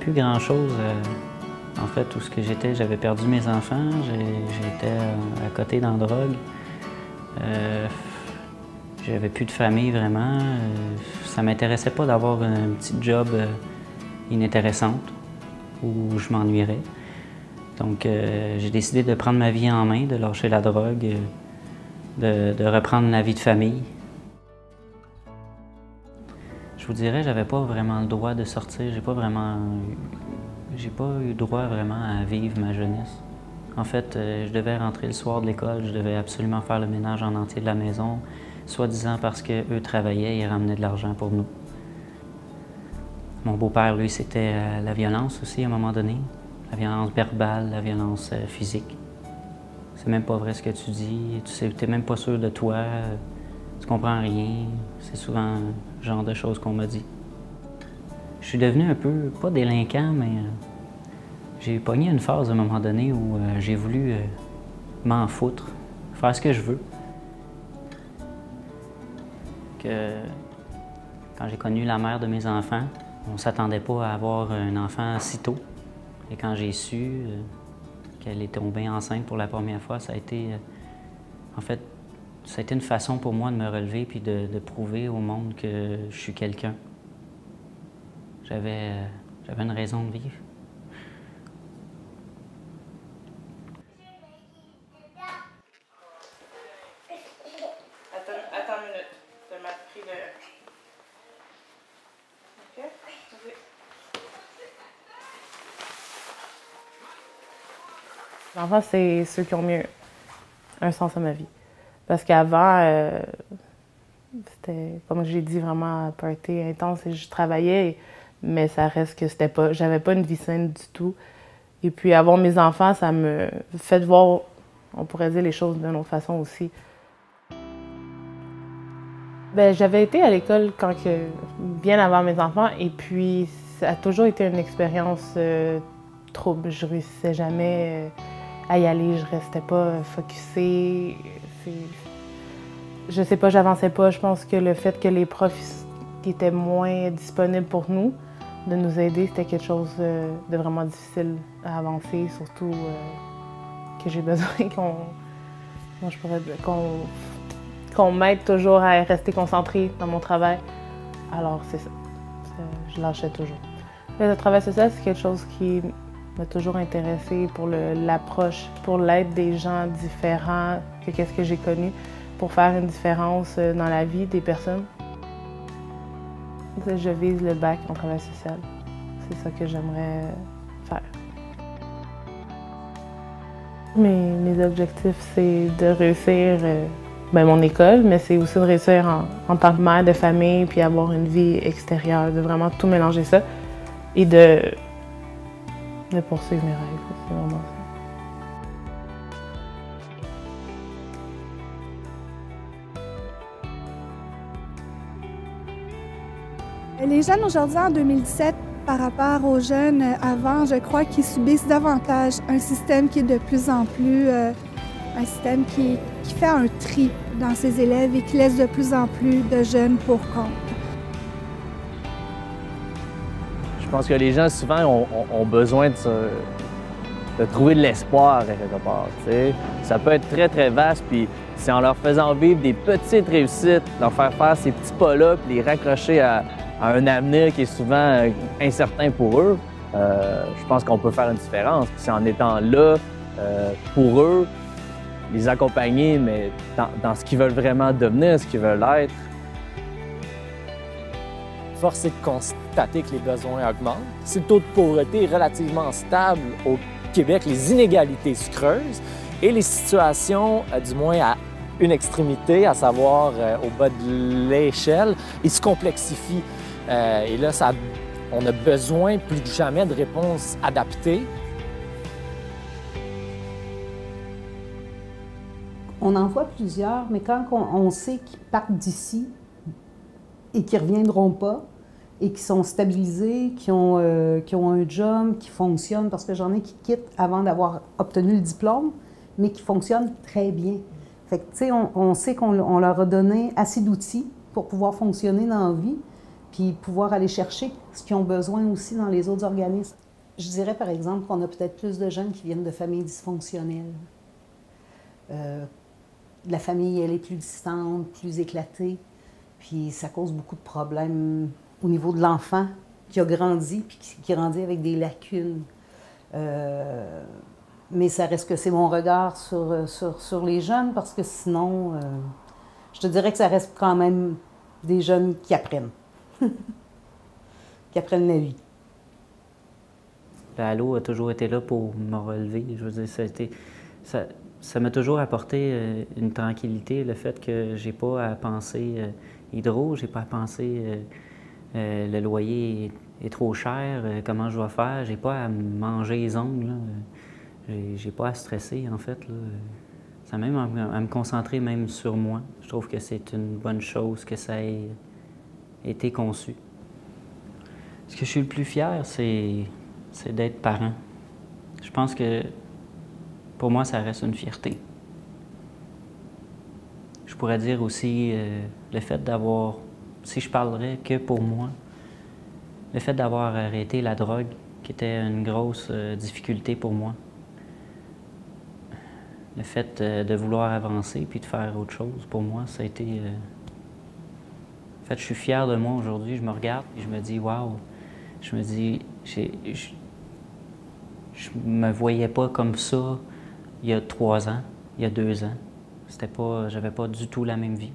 plus grand-chose. En fait, où ce que j'étais, j'avais perdu mes enfants, j'étais à côté dans la drogue. J'avais plus de famille vraiment. Ça m'intéressait pas d'avoir un petit job inintéressante où je m'ennuierais. Donc j'ai décidé de prendre ma vie en main, de lâcher la drogue, de reprendre la vie de famille. Je vous dirais, j'avais pas vraiment le droit de sortir, j'ai pas eu droit vraiment à vivre ma jeunesse. En fait, je devais rentrer le soir de l'école, je devais absolument faire le ménage en entier de la maison, soi-disant parce qu'eux travaillaient et ramenaient de l'argent pour nous. Mon beau-père, lui, c'était la violence aussi à un moment donné, la violence verbale, la violence physique. C'est même pas vrai ce que tu dis, t'es même pas sûr de toi, tu comprends rien. C'est souvent le genre de choses qu'on m'a dit. Je suis devenu un peu, pas délinquant, mais j'ai pogné une phase à un moment donné où j'ai voulu m'en foutre, faire ce que je veux. Quand j'ai connu la mère de mes enfants, on ne s'attendait pas à avoir un enfant si tôt. Et quand j'ai su qu'elle est tombée enceinte pour la première fois, ça a été, en fait, ça a été une façon pour moi de me relever puis de prouver au monde que je suis quelqu'un. J'avais une raison de vivre. Attends une minute. Tu m'as pris le... OK? Oui. Les enfants, c'est ceux qui ont mis un sens à ma vie. Parce qu'avant, c'était, comme j'ai dit, vraiment un party intense et je travaillais, mais ça reste que c'était pas, j'avais pas une vie saine du tout. Et puis avoir mes enfants, ça me fait voir, on pourrait dire, les choses d'une autre façon aussi. Bien, j'avais été à l'école bien avant mes enfants et puis ça a toujours été une expérience trouble. Je réussissais jamais à y aller, je restais pas focusée. Je sais pas, j'avançais pas. Je pense que le fait que les profs qui étaient moins disponibles pour nous, de nous aider, c'était quelque chose de vraiment difficile à avancer, surtout que j'ai besoin qu'on m'aide toujours à rester concentrée dans mon travail. Alors c'est ça, je lâchais toujours. Le travail social, c'est quelque chose qui m'a toujours intéressée pour l'approche, pour l'aide des gens différents que qu'est-ce que j'ai connu, pour faire une différence dans la vie des personnes. Je vise le bac en travail social. C'est ça que j'aimerais faire. Mes objectifs, c'est de réussir mon école, mais c'est aussi de réussir en tant que mère de famille, puis avoir une vie extérieure, de vraiment tout mélanger ça et de poursuivre mes rêves. C'est vraiment ça. Les jeunes aujourd'hui, en 2017, par rapport aux jeunes avant, je crois qu'ils subissent davantage un système qui est de plus en plus, un système qui fait un tri dans ses élèves et qui laisse de plus en plus de jeunes pour compte. Je pense que les gens, souvent, ont besoin de trouver de l'espoir quelque part. T'sais. Ça peut être très, très vaste, puis c'est en leur faisant vivre des petites réussites, leur faire faire ces petits pas-là, puis les raccrocher à un avenir qui est souvent incertain pour eux, je pense qu'on peut faire une différence. C'est en étant là pour eux, les accompagner, mais dans ce qu'ils veulent vraiment devenir, ce qu'ils veulent être. Force est de constater que les besoins augmentent. Si le taux de pauvreté est relativement stable au Québec, les inégalités se creusent et les situations, du moins à une extrémité, à savoir au bas de l'échelle, ils se complexifient. Et là, on a besoin plus que jamais de réponses adaptées. On en voit plusieurs, mais quand on sait qu'ils partent d'ici et qu'ils ne reviendront pas, et qui sont stabilisés, qui ont un job, qui fonctionne, parce que j'en ai qui quittent avant d'avoir obtenu le diplôme, mais qui fonctionnent très bien. Fait que, tu sais, on sait qu'on leur a donné assez d'outils pour pouvoir fonctionner dans la vie. puis pouvoir aller chercher ce qu'ils ont besoin aussi dans les autres organismes. Je dirais par exemple qu'on a peut-être plus de jeunes qui viennent de familles dysfonctionnelles. La famille, elle est plus distante, plus éclatée, puis ça cause beaucoup de problèmes au niveau de l'enfant qui a grandi, puis qui grandit avec des lacunes. Mais ça reste que c'est mon regard sur les jeunes, parce que sinon, je te dirais que ça reste quand même des jeunes qui apprennent, qui apprennent la vie. Le Halo a toujours été là pour me relever. Je veux dire, ça m'a toujours apporté une tranquillité, le fait que j'ai pas à penser hydro, j'ai pas à penser le loyer est trop cher, comment je vais faire, j'ai pas à manger les ongles, j'ai pas à stresser en fait. Là. Ça même à me concentrer même sur moi. Je trouve que c'est une bonne chose que ça ait été conçu. Ce que je suis le plus fier, c'est d'être parent. Je pense que pour moi, ça reste une fierté. Je pourrais dire aussi le fait d'avoir, si je parlerais que pour moi, le fait d'avoir arrêté la drogue, qui était une grosse difficulté pour moi. Le fait de vouloir avancer puis de faire autre chose, pour moi, ça a été... En fait, je suis fier de moi aujourd'hui. Je me regarde et je me dis, waouh! Je me dis, je me voyais pas comme ça il y a 3 ans, il y a 2 ans. C'était pas, j'avais pas du tout la même vie.